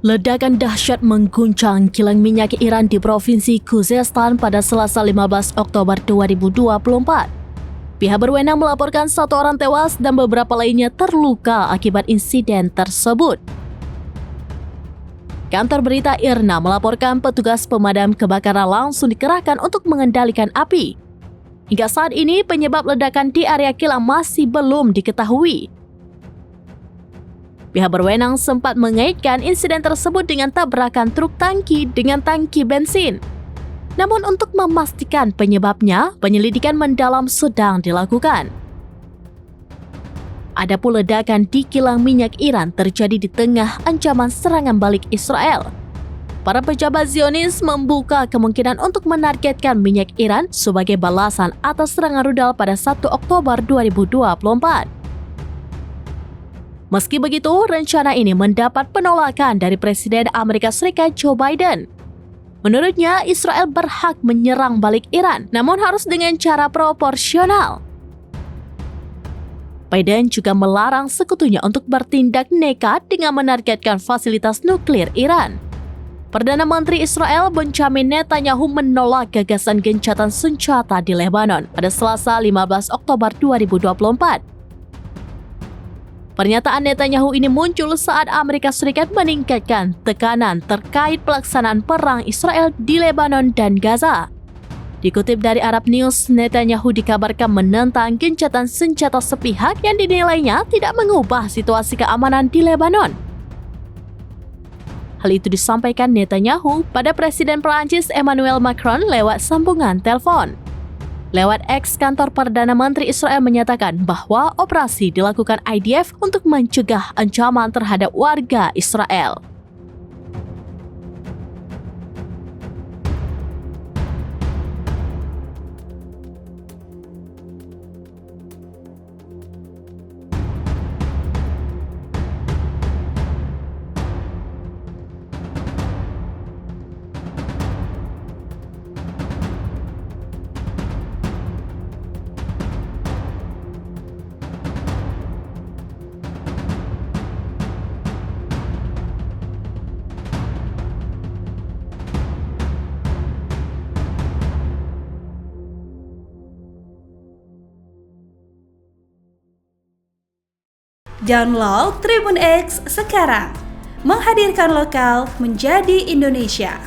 Ledakan dahsyat mengguncang kilang minyak Iran di Provinsi Khuzestan pada Selasa 15 Oktober 2024. Pihak berwenang melaporkan 1 orang tewas dan beberapa lainnya terluka akibat insiden tersebut. Kantor berita IRNA melaporkan petugas pemadam kebakaran langsung dikerahkan untuk mengendalikan api. Hingga saat ini penyebab ledakan di area kilang masih belum diketahui. Pihak berwenang sempat mengaitkan insiden tersebut dengan tabrakan truk tangki dengan tangki bensin. Namun untuk memastikan penyebabnya, penyelidikan mendalam sedang dilakukan. Adapun ledakan di kilang minyak Iran terjadi di tengah ancaman serangan balik Israel. Para pejabat Zionis membuka kemungkinan untuk menargetkan minyak Iran sebagai balasan atas serangan rudal pada 1 Oktober 2024. Meski begitu, rencana ini mendapat penolakan dari Presiden Amerika Serikat Joe Biden. Menurutnya, Israel berhak menyerang balik Iran, namun harus dengan cara proporsional. Biden juga melarang sekutunya untuk bertindak nekat dengan menargetkan fasilitas nuklir Iran. Perdana Menteri Israel Benjamin Netanyahu menolak gagasan gencatan senjata di Lebanon pada Selasa 15 Oktober 2024. Pernyataan Netanyahu ini muncul saat Amerika Serikat meningkatkan tekanan terkait pelaksanaan perang Israel di Lebanon dan Gaza. Dikutip dari Arab News, Netanyahu dikabarkan menentang gencatan senjata sepihak yang dinilainya tidak mengubah situasi keamanan di Lebanon. Hal itu disampaikan Netanyahu pada Presiden Perancis Emmanuel Macron lewat sambungan telepon. Lewat X, kantor Perdana Menteri Israel menyatakan bahwa operasi dilakukan IDF untuk mencegah ancaman terhadap warga Israel. Download Tribun X sekarang, menghadirkan lokal menjadi Indonesia.